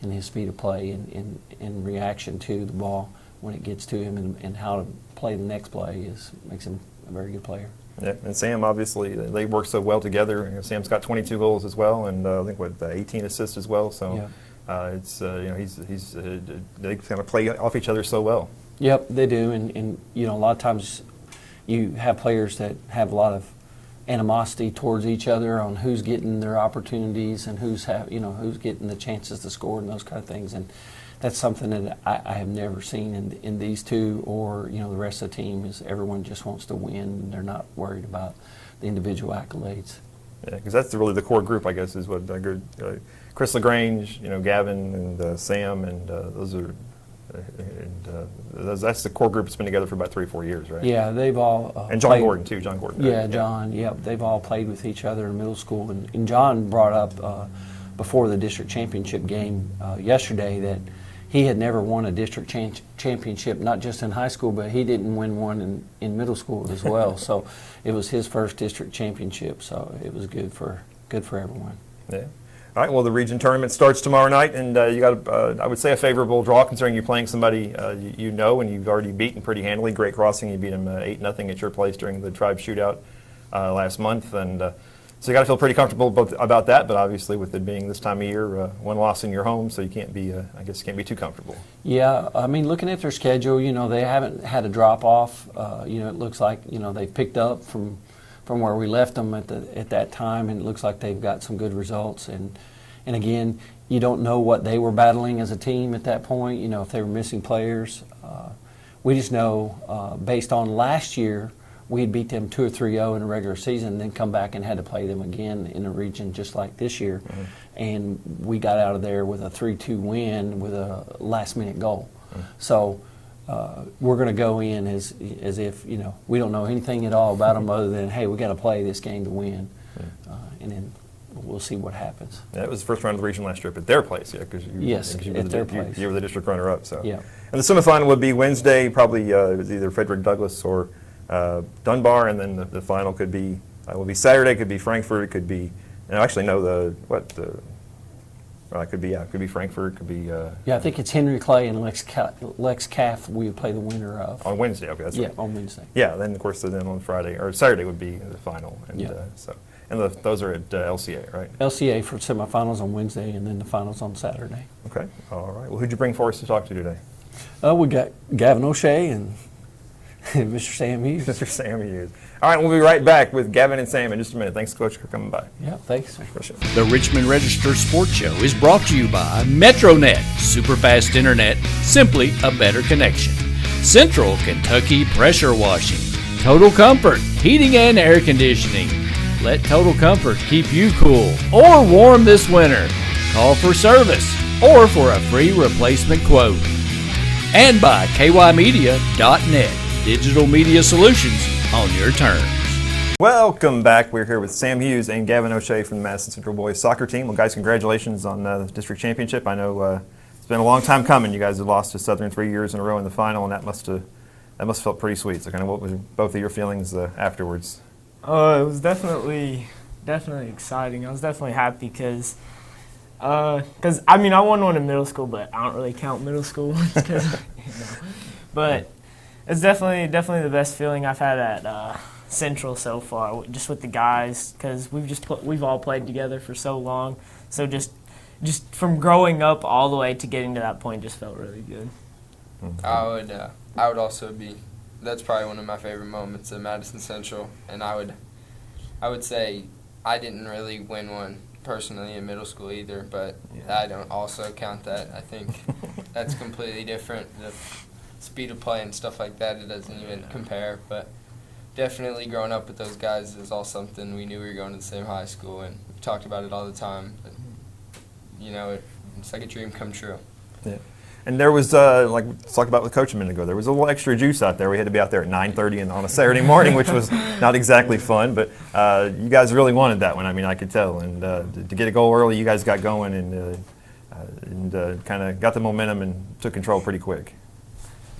and his speed of play and in reaction to the ball when it gets to him and how to play the next play makes him a very good player. Yeah, and Sam, obviously, they work so well together. Sam's got 22 goals as well, and I think 18 assists as well. So it's they kind of play off each other so well. Yep, they do, and a lot of times you have players that have a lot of animosity towards each other on who's getting their opportunities and who's getting the chances to score and those kind of things. And that's something that I have never seen in these two or the rest of the team. Is everyone just wants to win and they're not worried about the individual accolades. Yeah, because that's really the core group, I guess, is what Chris LaGrange, Gavin and Sam, and those are. That's the core group that's been together for about 3 or 4 years, right? Yeah, they've all and John Gordon too. John Gordon. Yeah, John. Yep, they've all played with each other in middle school, and John brought up before the district championship game yesterday that he had never won a district championship, not just in high school, but he didn't win one in middle school as well. So it was his first district championship. So it was good for everyone. Yeah. All right, well, the region tournament starts tomorrow night, and you got, I would say, a favorable draw considering you're playing somebody and you've already beaten pretty handily. Great Crossing, you beat them 8-0 at your place during the tribe shootout last month, and so you got to feel pretty comfortable about that. But obviously, with it being this time of year, one loss in your home, so you can't be, can't be too comfortable. Yeah, I mean, looking at their schedule, they haven't had a drop off. It looks like they've picked up from where we left them at that time, and it looks like they've got some good results. And again, you don't know what they were battling as a team at that point. If they were missing players, we just know based on last year, we had beat them 2 or 3-0 in a regular season, and then come back and had to play them again in a region just like this year, and we got out of there with a 3-2 win with a last-minute goal. So. We're going to go in as if we don't know anything at all about them other than, hey, we got to play this game to win, and then we'll see what happens. Yeah, it was the first round of the region last year at their place, because at their place. You were the district runner-up. So yeah. And the semifinal would be Wednesday, probably either Frederick Douglass or Dunbar, and then the final could be will be Saturday. Could be Frankfurt. It could be Or it could be Frankfurt, could be. I think it's Henry Clay and Lex Cath we would play the winner of. On Wednesday, okay. That's right. On Wednesday. Yeah, then of course then on Friday or Saturday would be the final, and those are at LCA, right? LCA for semifinals on Wednesday, and then the finals on Saturday. Okay, all right. Well, who'd you bring for us to talk to today? We got Gavin O'Shea and Mr. Sam Hughes. Mr. Sam Hughes. All right, we'll be right back with Gavin and Sam in just a minute. Thanks, Coach, for coming by. Yeah, thanks. The Richmond Register Sports Show is brought to you by MetroNet, superfast internet, simply a better connection. Central Kentucky Pressure Washing, Total Comfort, heating and air conditioning. Let Total Comfort keep you cool or warm this winter. Call for service or for a free replacement quote. And by kymedia.net, digital media solutions on your terms. Welcome back. We're here with Sam Hughes and Gavin O'Shea from the Madison Central Boys Soccer Team. Well, guys, congratulations on the district championship. I know it's been a long time coming. You guys have lost to Southern 3 years in a row in the final, and that must have felt pretty sweet. So, kind of, what were both of your feelings afterwards? It was definitely exciting. I was definitely happy because I won one in middle school, but I don't really count middle school But it's definitely the best feeling I've had at Central so far, just with the guys, because we've all played together for so long. So just from growing up all the way to getting to that point just felt really good. I would also be. That's probably one of my favorite moments at Madison Central, and I would say I didn't really win one personally in middle school either, but I don't also count that. I think that's completely different. The speed of play and stuff like that, it doesn't even compare, but definitely growing up with those guys is all something. We knew we were going to the same high school, and we talked about it all the time. But, it's like a dream come true. Yeah. And there was, let's talk about with Coach a minute ago, there was a little extra juice out there. We had to be out there at 9:30 on a Saturday morning, which was not exactly fun, but you guys really wanted that one. I mean, I could tell. And to get a goal early, you guys got going and kind of got the momentum and took control pretty quick.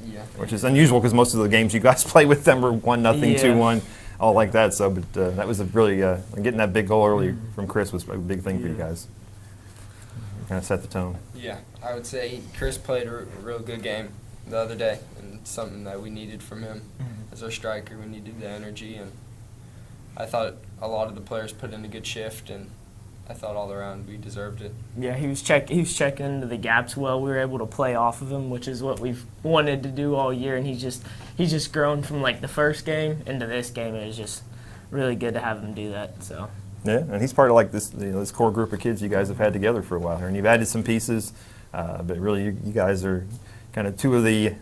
Yeah. Which is unusual because most of the games you guys play with them were 1-0, 2-1, all like that. So, but that was a really getting that big goal early from Chris was a big thing for you guys. Kind of set the tone. Yeah, I would say Chris played a real good game the other day, and it's something that we needed from him as our striker. We needed the energy, and I thought a lot of the players put in a good shift, and I thought all around we deserved it. Yeah, he was checking into the gaps well. We were able to play off of him, which is what we've wanted to do all year, and he's just grown from like the first game into this game. It was just really good to have him do that. So. Yeah, and he's part of like this core group of kids you guys have had together for a while here, and you've added some pieces, but really you guys are kind of two of the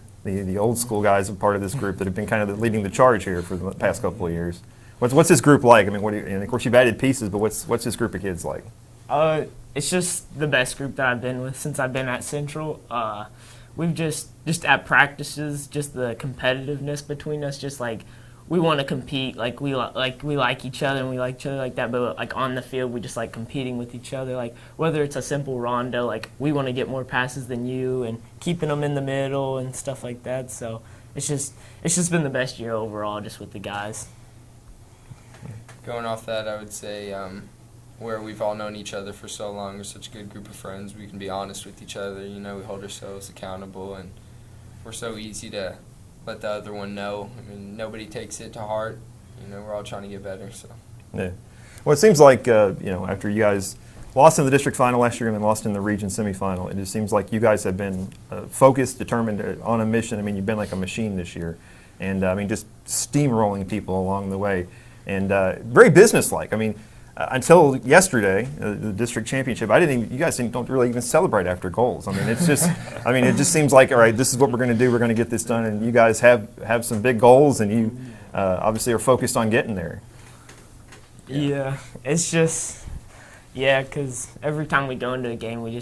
old school guys, a part of this group that have been kind of leading the charge here for the past couple of years. What's this group like? I mean, and of course you've added pieces, but what's this group of kids like? It's just the best group that I've been with since I've been at Central. We've just at practices, just the competitiveness between us, just like we want to compete, like we like each other and we like each other like that, but like on the field we just like competing with each other, like whether it's a simple rondo, like we want to get more passes than you and keeping them in the middle and stuff like that. So it's just been the best year overall just with the guys. Going off that, I would say where we've all known each other for so long, we're such a good group of friends, we can be honest with each other, we hold ourselves accountable, and we're so easy to let the other one know. I mean, nobody takes it to heart. We're all trying to get better. So. Yeah. Well, it seems like after you guys lost in the district final last year and then lost in the region semifinal, it just seems like you guys have been focused, determined, on a mission. I mean, you've been like a machine this year, and just steamrolling people along the way, and very businesslike. I mean, until yesterday, the district championship, you guys don't really even celebrate after goals. I mean, it's just, it just seems like, all right, this is what we're going to do. We're going to get this done, and you guys have some big goals, and you obviously are focused on getting there. Yeah, it's just, because every time we go into a game, we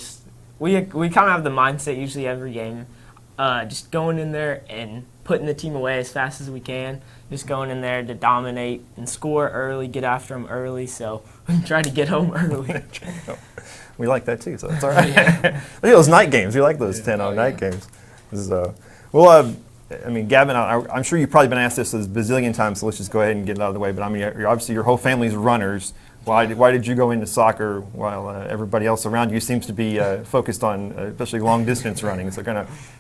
kind of have the mindset usually every game, just going in there and putting the team away as fast as we can, just going in there to dominate and score early, get after them early, so try to get home early. We like that too, so that's all right. Look at those night games. We like those 10-0 night games. Gavin, I'm sure you've probably been asked this a bazillion times, so let's just go ahead and get it out of the way, but obviously your whole family's runners. Why did you go into soccer while everybody else around you seems to be focused on especially long distance running? So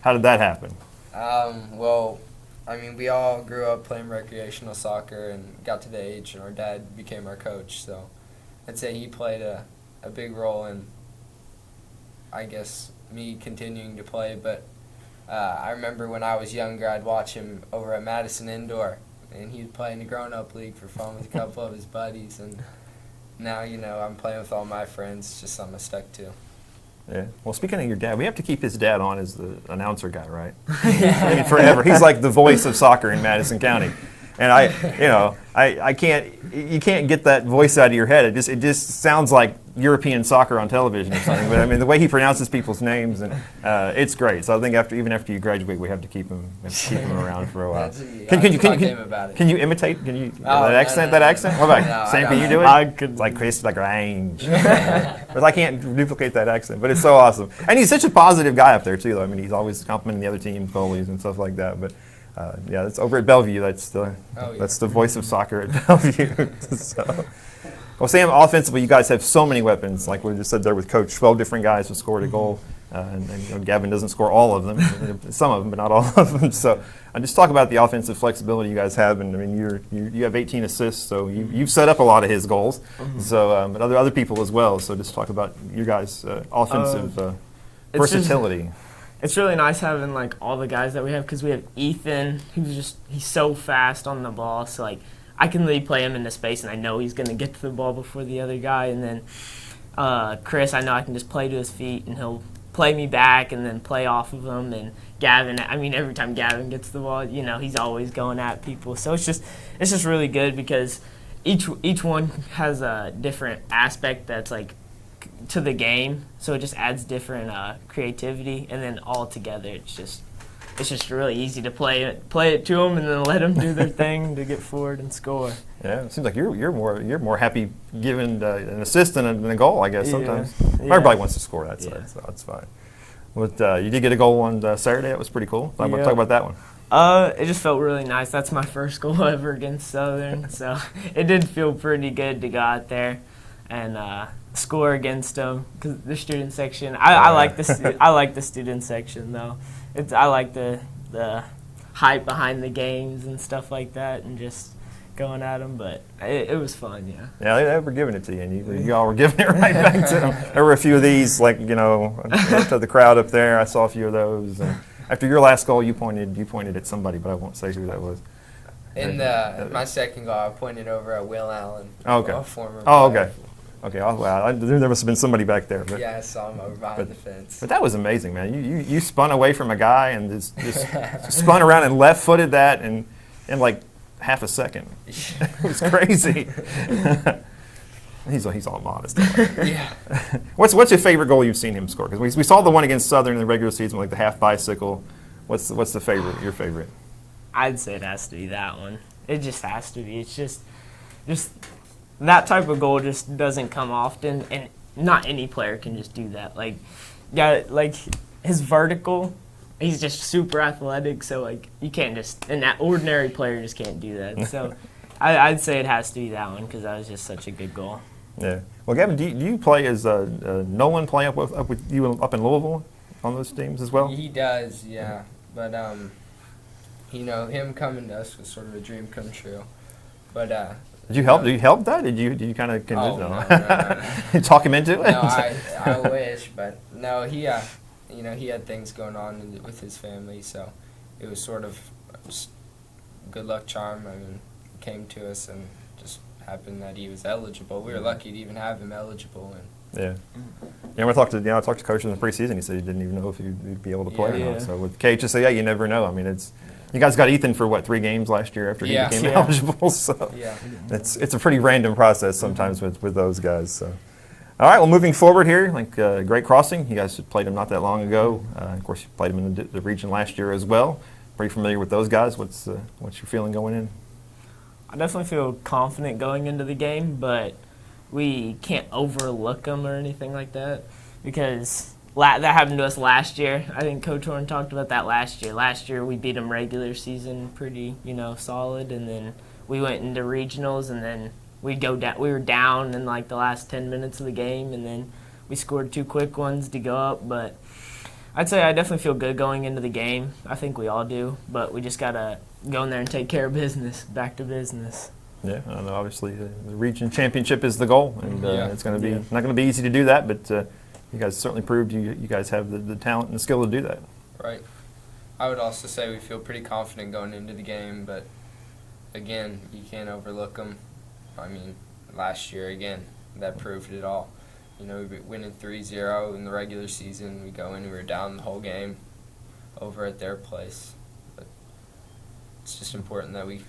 how did that happen? Well, I mean, we all grew up playing recreational soccer and got to the age, and our dad became our coach. So I'd say he played a big role in, I guess, me continuing to play. But I remember when I was younger, I'd watch him over at Madison Indoor, and he'd play in the grown-up league for fun with a couple of his buddies. And now, I'm playing with all my friends. It's just something I stuck to. Yeah. Well, speaking of your dad, we have to keep his dad on as the announcer guy, right? I mean, forever. He's like the voice of soccer in Madison County. And I can't, you can't get that voice out of your head. It just sounds like European soccer on television or something. But I mean, the way he pronounces people's names, and it's great. So I think even after you graduate, we have to keep him around for a while. Can you imitate? Can you that accent? What about Sam? Can you do it? I could. Like Chris Lagrange. But I can't duplicate that accent. But it's so awesome, and he's such a positive guy up there too. Though I mean, he's always complimenting the other team's goalies and stuff like that. But yeah, it's over at Bellevue. That's the voice of soccer at Bellevue. So. Well, Sam, offensively, you guys have so many weapons. Like we just said there with Coach, 12 different guys who scored a goal. And Gavin doesn't score all of them, some of them, but not all of them. So just talk about the offensive flexibility you guys have. And I mean, you have 18 assists, so you've set up a lot of his goals. So, but other people as well. So just talk about your guys' offensive versatility. It's really nice having like all the guys that we have, because we have Ethan, he's so fast on the ball. So like I can really play him into space, and I know he's going to get to the ball before the other guy. And then Chris, I know I can just play to his feet, and he'll play me back and then play off of him. And Gavin, I mean, every time Gavin gets the ball, he's always going at people. So it's just really good, because each one has a different aspect that's like to the game. So it just adds different creativity, and then all together it's just really easy to play it to them and then let them do their thing to get forward and score. Yeah, it seems like you're more happy giving an assist than a goal, I guess, sometimes. Everybody wants to score, so that's fine. But you did get a goal on Saturday. That was pretty cool. Talk about that one. It just felt really nice. That's my first goal ever against Southern, so it did feel pretty good to go out there and score against them, because the student section. I like the student section though. I like the hype behind the games and stuff like that, and just going at them. But it was fun, yeah. Yeah, they were giving it to you, and you all were giving it right back to them. There were a few of these, like to the crowd up there. I saw a few of those. And after your last goal, you pointed at somebody, but I won't say who that was. In my second goal, I pointed over at Will Allen. Okay. A former okay. Okay. Wow. There must have been somebody back there. But, yeah, I saw him over behind the fence. But that was amazing, man. You spun away from a guy and just spun around and left-footed that in like half a second. It was crazy. He's all modest. Yeah. What's your favorite goal you've seen him score? Because we saw the one against Southern in the regular season, like the half bicycle. What's the favorite? Your favorite? I'd say it has to be that one. It just has to be. It's just that type of goal just doesn't come often, and not any player can just do that. Like his vertical, he's just super athletic, so like you can't and that ordinary player just can't do that. So I'd say it has to be that one, because that was just such a good goal. Yeah. Well, Gavin, do you play as Nolan play up with you up in Louisville on those teams as well? He does, yeah. But him coming to us was sort of a dream come true. But did you help? Did you help that? Did you kind of convince him? No. Talk him into it? No, I wish, but no. He he had things going on with his family, so it was sort of just good luck charm. I mean, he came to us and just happened that he was eligible. We were lucky to even have him eligible. Yeah. Yeah, I talked to Coach in the preseason. He said he didn't even know if he'd be able to play or not. So with KHSA, you never know. I mean, you guys got Ethan for 3 games last year after he became eligible. So it's a pretty random process sometimes with those guys. So, all right. Well, moving forward here, Great Crossing, you guys played them not that long ago. Of course, you played them in the region last year as well. Pretty familiar with those guys. What's your feeling going in? I definitely feel confident going into the game, but we can't overlook them or anything like that, because that happened to us last year. I think Coach Horn talked about that last year. Last year we beat them regular season pretty, solid, and then we went into regionals, and then we'd go down. We were down in like the last 10 minutes of the game, and then we scored 2 quick ones to go up. But I'd say I definitely feel good going into the game. I think we all do, but we just gotta go in there and take care of business. Back to business. Yeah, I know. Obviously, the region championship is the goal, and it's going to be not going to be easy to do that. But you guys certainly proved you guys have the talent and the skill to do that. Right. I would also say we feel pretty confident going into the game, but again, you can't overlook them. I mean, last year again, that proved it all. You know, we winning 3-0 in the regular season. We go in, we were down the whole game over at their place. But it's just important that we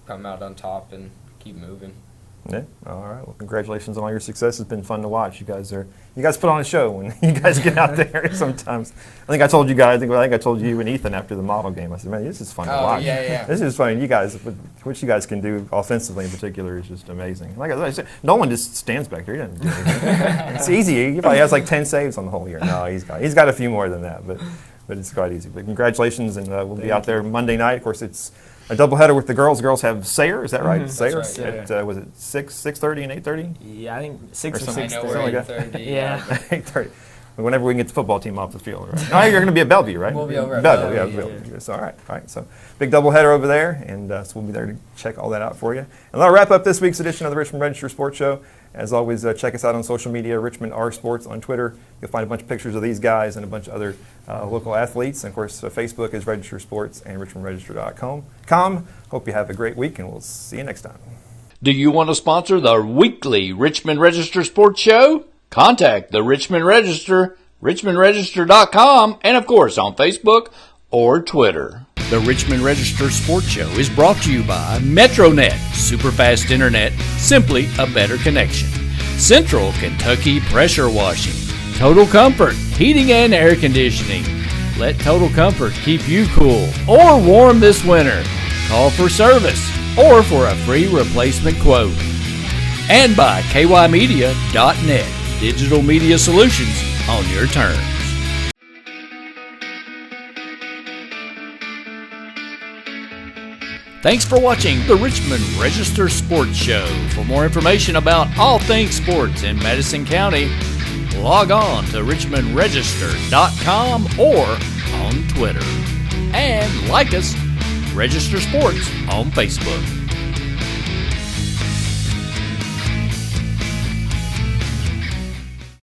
come out on top and keep moving. Yeah. All right. Well, congratulations on all your success. It's been fun to watch. You guys put on a show when you guys get out there. Sometimes I think I told you guys. I think I told you and Ethan after the model game. I said, "Man, this is fun to watch. Yeah. This is fun. You guys, what you guys can do offensively in particular is just amazing. Like I said, Nolan just stands back there. He doesn't do anything. It's easy. He probably has like 10 saves on the whole year. No, he's got a few more than that, but it's quite easy. But congratulations, and we'll be out there Monday night. Of course, it's a doubleheader with the girls. The girls have Sayre, is that right? Sayre. That's right, At, was it 6:30 and 8:30? Yeah, I think 6 or something. 6:30. 8:30. Yeah. 8:30. Whenever we can get the football team off the field, right? Oh, you're going to be at Bellevue, right? We'll be over at Bellevue. Bellevue. Yeah. So, all right. So, big doubleheader over there, and so we'll be there to check all that out for you. And that'll wrap up this week's edition of the Richmond Register Sports Show. As always, check us out on social media, Richmond R Sports on Twitter. You'll find a bunch of pictures of these guys and a bunch of other local athletes. And, of course, Facebook is Register Sports and RichmondRegister.com. Hope you have a great week, and we'll see you next time. Do you want to sponsor the weekly Richmond Register Sports Show? Contact the Richmond Register, RichmondRegister.com, and, of course, on Facebook or Twitter. The Richmond Register Sports Show is brought to you by MetroNet, superfast internet, simply a better connection. Central Kentucky Pressure Washing, Total Comfort, heating and air conditioning. Let Total Comfort keep you cool or warm this winter. Call for service or for a free replacement quote. And by kymedia.net, digital media solutions on your terms. Thanks for watching the Richmond Register Sports Show. For more information about all things sports in Madison County, log on to richmondregister.com or on Twitter. And like us, Register Sports on Facebook.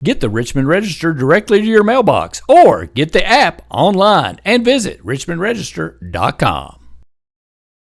Get the Richmond Register directly to your mailbox or get the app online and visit richmondregister.com.